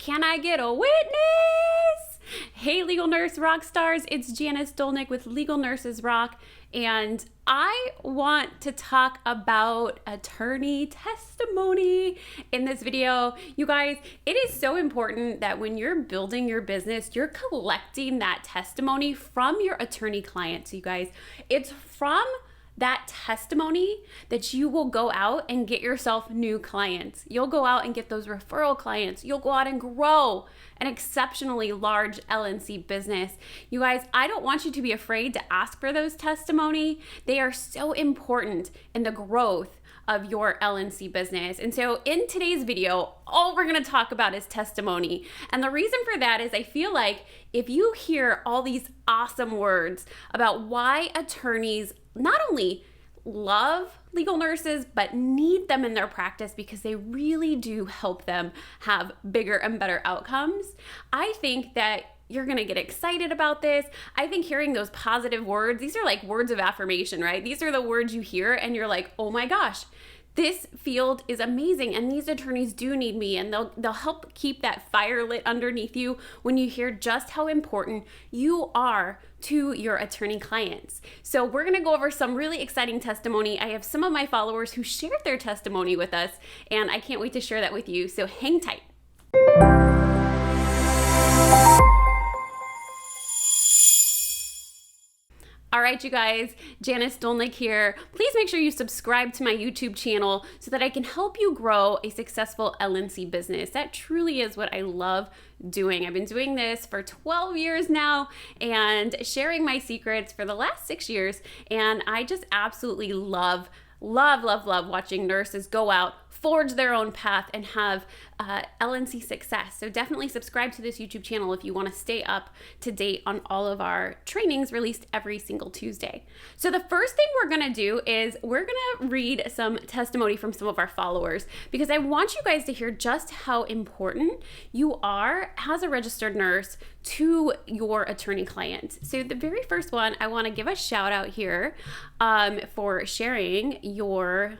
Can I get a witness? Hey, Legal Nurse Rock Stars, it's Janice Dolnick with Legal Nurses Rock, and I want to talk about attorney testimony in this video. You guys, it is so important that when you're building your business, you're collecting that testimony from your attorney clients. You guys, it's from that testimony that you will go out and get yourself new clients. You'll go out and get those referral clients. You'll go out and grow an exceptionally large LNC business. You guys, I don't want you to be afraid to ask for those testimony. They are so important in the growth of your LNC business. And so in today's video, all we're gonna talk about is testimony. And the reason for that is I feel like if you hear all these awesome words about why attorneys not only love legal nurses, but need them in their practice because they really do help them have bigger and better outcomes, I think that you're gonna get excited about this. I think hearing those positive words, these are like words of affirmation, right? These are the words you hear and you're like, oh my gosh, this field is amazing and these attorneys do need me, and they'll help keep that fire lit underneath you when you hear just how important you are to your attorney clients. So we're gonna go over some really exciting testimony. I have some of my followers who shared their testimony with us, and I can't wait to share that with you, so hang tight. All right, you guys, Janice Dolnick here. Please make sure you subscribe to my YouTube channel so that I can help you grow a successful LNC business. That truly is what I love doing. I've been doing this for 12 years now and sharing my secrets for the last 6 years. And I just absolutely love watching nurses go out, forge their own path, and have LNC success. So definitely subscribe to this YouTube channel if you want to stay up to date on all of our trainings released every single Tuesday. So the first thing we're going to do is we're going to read some testimony from some of our followers, because I want you guys to hear just how important you are as a registered nurse to your attorney client. So the very first one, I want to give a shout out here for sharing your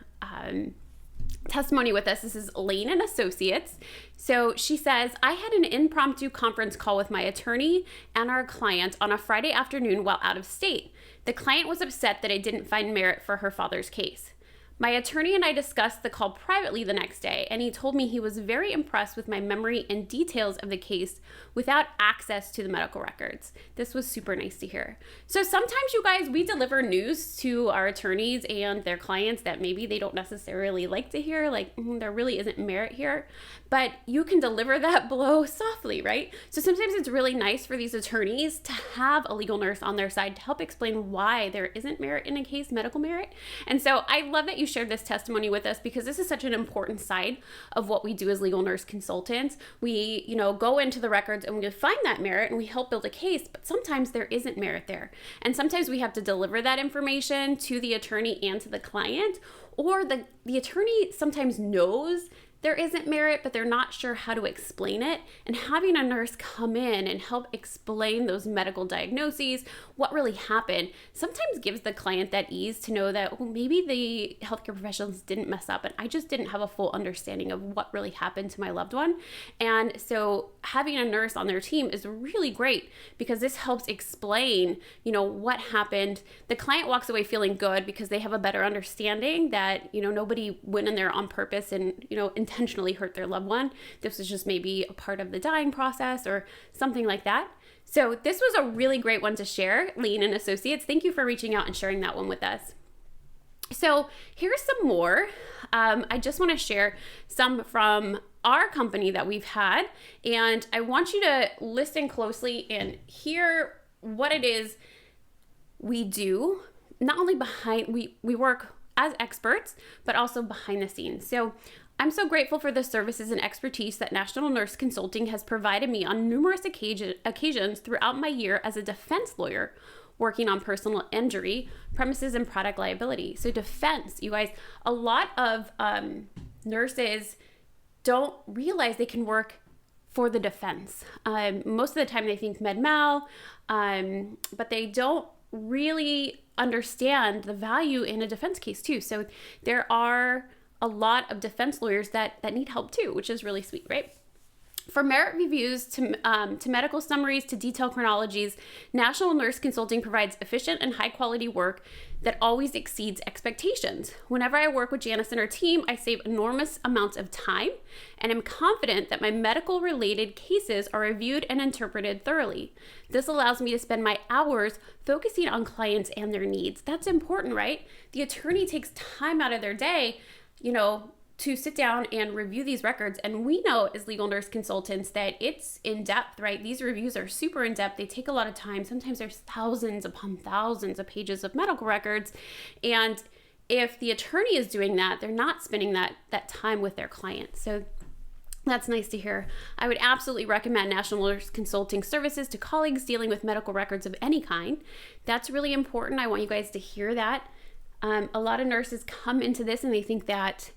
testimony with us. This is Lane and Associates. So she says, I had an impromptu conference call with my attorney and our client on a Friday afternoon while out of state. The client was upset that I didn't find merit for her father's case. My attorney and I discussed the call privately the next day, and he told me he was very impressed with my memory and details of the case without access to the medical records. This was super nice to hear. So sometimes, you guys, we deliver news to our attorneys and their clients that maybe they don't necessarily like to hear, like there really isn't merit here, but you can deliver that blow softly, right? So sometimes it's really nice for these attorneys to have a legal nurse on their side to help explain why there isn't merit in a case, medical merit. And so I love that you shared this testimony with us, because this is such an important side of what we do as legal nurse consultants. We, go into the records and we find that merit and we help build a case, but sometimes there isn't merit there. And sometimes we have to deliver that information to the attorney and to the client, or the attorney sometimes knows there isn't merit, but they're not sure how to explain it. And having a nurse come in and help explain those medical diagnoses, what really happened, sometimes gives the client that ease to know that maybe the healthcare professionals didn't mess up and I just didn't have a full understanding of what really happened to my loved one. And so having a nurse on their team is really great, because this helps explain, what happened. The client walks away feeling good because they have a better understanding that, nobody went in there on purpose and, intentionally hurt their loved one. This was just maybe a part of the dying process or something like that. So this was a really great one to share, Lean and Associates. Thank you for reaching out and sharing that one with us. So here's some more. I just want to share some from our company that we've had, and I want you to listen closely and hear what it is we do, not only we work as experts, but also behind the scenes. So I'm so grateful for the services and expertise that National Nurse Consulting has provided me on numerous occasions throughout my year as a defense lawyer, working on personal injury, premises, and product liability. So defense, you guys, a lot of nurses don't realize they can work for the defense. Most of the time they think med mal, but they don't really understand the value in a defense case too. So there are a lot of defense lawyers that need help too, which is really sweet, right? From merit reviews to medical summaries to detailed chronologies, National Nurse Consulting provides efficient and high-quality work that always exceeds expectations. Whenever I work with Janice and her team, I save enormous amounts of time and am confident that my medical-related cases are reviewed and interpreted thoroughly. This allows me to spend my hours focusing on clients and their needs. That's important, right? The attorney takes time out of their day, to sit down and review these records. And we know as legal nurse consultants that it's in depth, right? These reviews are super in depth. They take a lot of time. Sometimes there's thousands upon thousands of pages of medical records. And if the attorney is doing that, they're not spending that time with their client. So that's nice to hear. I would absolutely recommend National Nurse Consulting services to colleagues dealing with medical records of any kind. That's really important. I want you guys to hear that. A lot of nurses come into this and they think that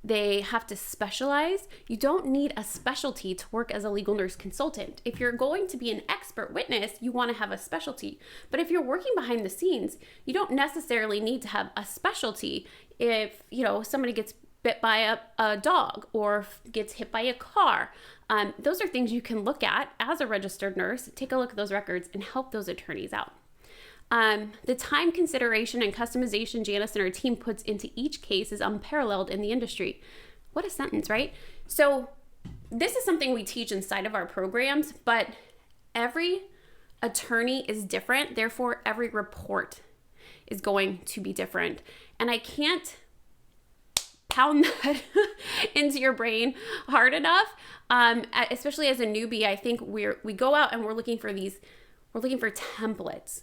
they have to specialize. You don't need a specialty to work as a legal nurse consultant. If you're going to be an expert witness, you want to have a specialty. But if you're working behind the scenes, you don't necessarily need to have a specialty. If, somebody gets bit by a dog or gets hit by a car, those are things you can look at as a registered nurse, take a look at those records and help those attorneys out. The time, consideration, and customization Janice and her team puts into each case is unparalleled in the industry. What a sentence, right? So this is something we teach inside of our programs, but every attorney is different. Therefore, every report is going to be different. And I can't pound that into your brain hard enough. Especially as a newbie, I think we go out and we're looking for templates.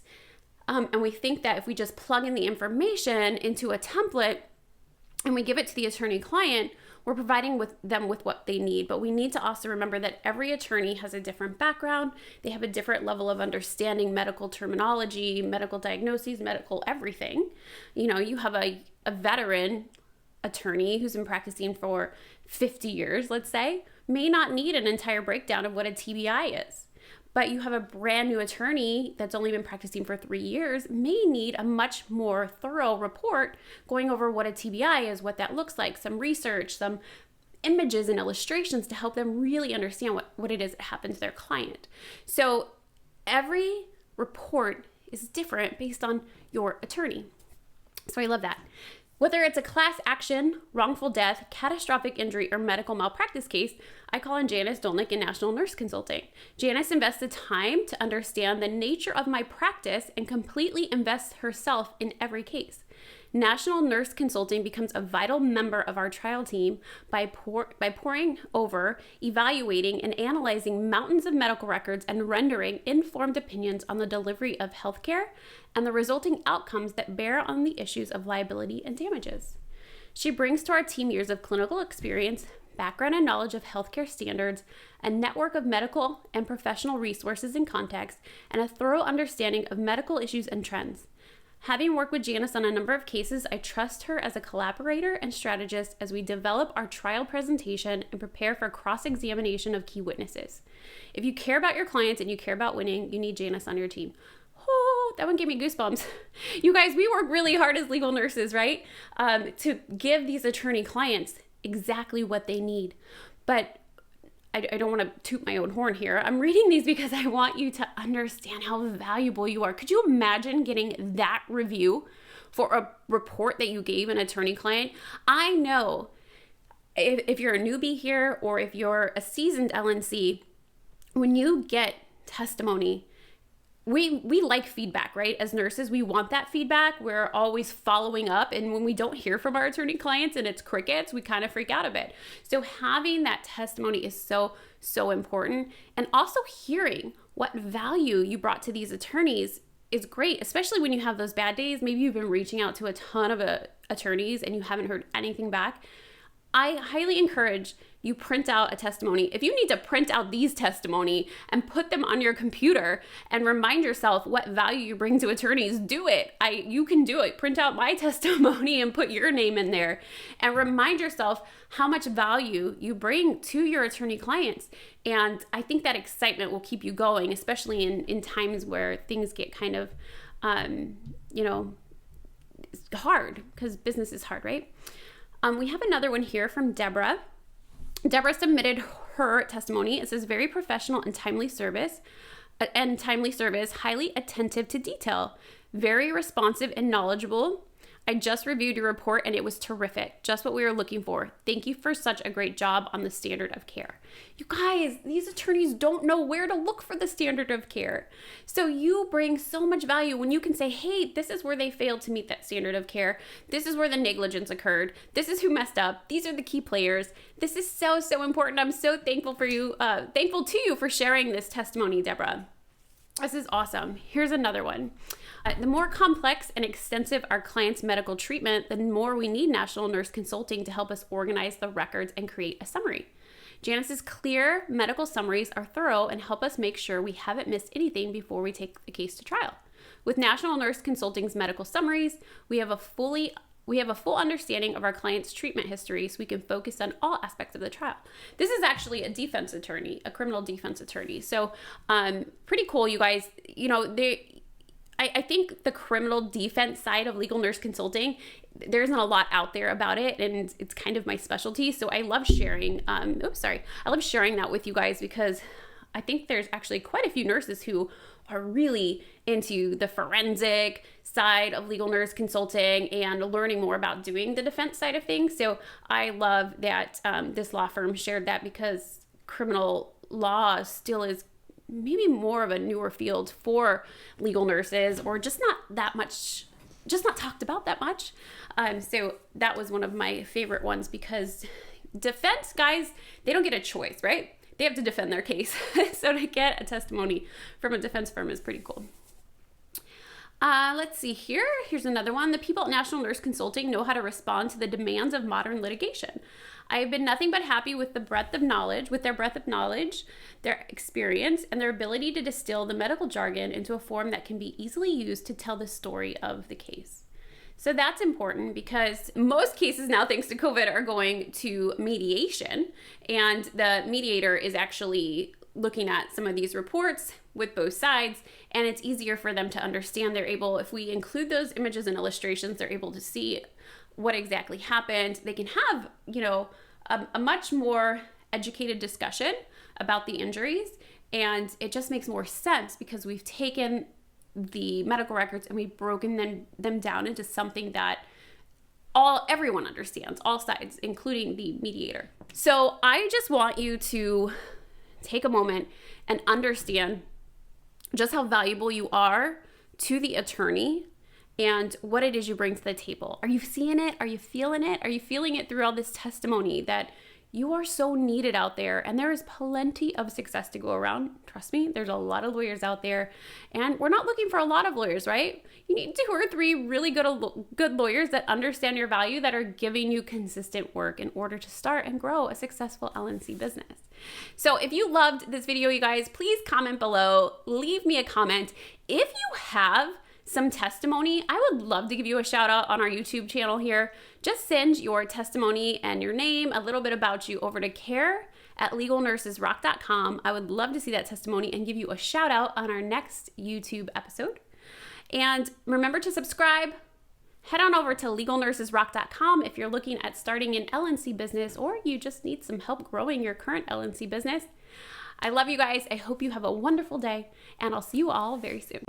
And we think that if we just plug in the information into a template and we give it to the attorney client, we're providing them with what they need. But we need to also remember that every attorney has a different background. They have a different level of understanding medical terminology, medical diagnoses, medical everything. You have a veteran attorney who's been practicing for 50 years, let's say, may not need an entire breakdown of what a TBI is. But you have a brand new attorney that's only been practicing for 3 years, may need a much more thorough report going over what a TBI is, what that looks like, some research, some images and illustrations to help them really understand what it is that happened to their client. So every report is different based on your attorney. So I love that. Whether it's a class action, wrongful death, catastrophic injury, or medical malpractice case, I call on Janice Dolnick in National Nurse Consulting. Janice invests the time to understand the nature of my practice and completely invests herself in every case. National Nurse Consulting becomes a vital member of our trial team by poring over, evaluating, and analyzing mountains of medical records and rendering informed opinions on the delivery of healthcare and the resulting outcomes that bear on the issues of liability and damages. She brings to our team years of clinical experience, background and knowledge of healthcare standards, a network of medical and professional resources and contacts, and a thorough understanding of medical issues and trends. Having worked with Janice on a number of cases, I trust her as a collaborator and strategist as we develop our trial presentation and prepare for cross-examination of key witnesses. If you care about your clients and you care about winning, you need Janice on your team. Oh, that one gave me goosebumps. You guys, we work really hard as legal nurses, right? To give these attorney clients exactly what they need. But I don't want to toot my own horn here. I'm reading these because I want you to understand how valuable you are. Could you imagine getting that review for a report that you gave an attorney client? I know if you're a newbie here or if you're a seasoned LNC, when you get testimony, we like feedback, right? As nurses, we want that feedback. We're always following up. And when we don't hear from our attorney clients and it's crickets, we kind of freak out a bit. So having that testimony is so, so important. And also hearing what value you brought to these attorneys is great, especially when you have those bad days. Maybe you've been reaching out to a ton of attorneys and you haven't heard anything back. I highly encourage you print out a testimony. If you need to print out these testimony and put them on your computer and remind yourself what value you bring to attorneys, do it. You can do it. Print out my testimony and put your name in there and remind yourself how much value you bring to your attorney clients. And I think that excitement will keep you going, especially in times where things get kind of, hard, because business is hard, right? We have another one here from Deborah. Deborah submitted her testimony. It says, very professional and timely service, highly attentive to detail, very responsive and knowledgeable. I just reviewed your report and it was terrific. Just what we were looking for. Thank you for such a great job on the standard of care. You guys, these attorneys don't know where to look for the standard of care. So you bring so much value when you can say, hey, this is where they failed to meet that standard of care. This is where the negligence occurred. This is who messed up. These are the key players. This is so, so important. I'm so thankful for you, thankful to you for sharing this testimony, Deborah. This is awesome. Here's another one. The more complex and extensive our client's medical treatment, the more we need National Nurse Consulting to help us organize the records and create a summary. Janice's clear medical summaries are thorough and help us make sure we haven't missed anything before we take the case to trial. With National Nurse Consulting's medical summaries, we have a full understanding of our client's treatment history, so we can focus on all aspects of the trial. This is actually a defense attorney, a criminal defense attorney. So pretty cool, you guys. You know, I think the criminal defense side of legal nurse consulting, there isn't a lot out there about it, and it's kind of my specialty. So I love sharing. I love sharing that with you guys because I think there's actually quite a few nurses who are really into the forensic side of legal nurse consulting and learning more about doing the defense side of things. So I love that this law firm shared that because criminal law still is maybe more of a newer field for legal nurses, or just not talked about that much. So that was one of my favorite ones because defense guys, they don't get a choice, right? They have to defend their case. So to get a testimony from a defense firm is pretty cool. Let's see here. Here's another one. The people at National Nurse Consulting know how to respond to the demands of modern litigation. I have been nothing but happy with their breadth of knowledge, their experience, and their ability to distill the medical jargon into a form that can be easily used to tell the story of the case. So that's important because most cases now, thanks to COVID, are going to mediation, and the mediator is actually looking at some of these reports with both sides, and it's easier for them to understand. They're able, if we include those images and illustrations, they're able to see what exactly happened. They can have, a much more educated discussion about the injuries, and it just makes more sense because we've taken the medical records and we've broken them down into something that everyone understands, all sides, including the mediator. So I just want you to take a moment and understand just how valuable you are to the attorney and what it is you bring to the table. Are you seeing it? Are you feeling it? Are you feeling it through all this testimony that you are so needed out there, and there is plenty of success to go around. Trust me, there's a lot of lawyers out there, and we're not looking for a lot of lawyers, right? You need 2 or 3 really good lawyers that understand your value, that are giving you consistent work in order to start and grow a successful LNC business. So if you loved this video, you guys, please comment below, leave me a comment. If you have some testimony, I would love to give you a shout out on our YouTube channel here. Just send your testimony and your name, a little bit about you, over to care@legalnursesrock.com. I would love to see that testimony and give you a shout out on our next YouTube episode. And remember to subscribe. Head on over to legalnursesrock.com if you're looking at starting an LNC business or you just need some help growing your current LNC business. I love you guys. I hope you have a wonderful day, and I'll see you all very soon.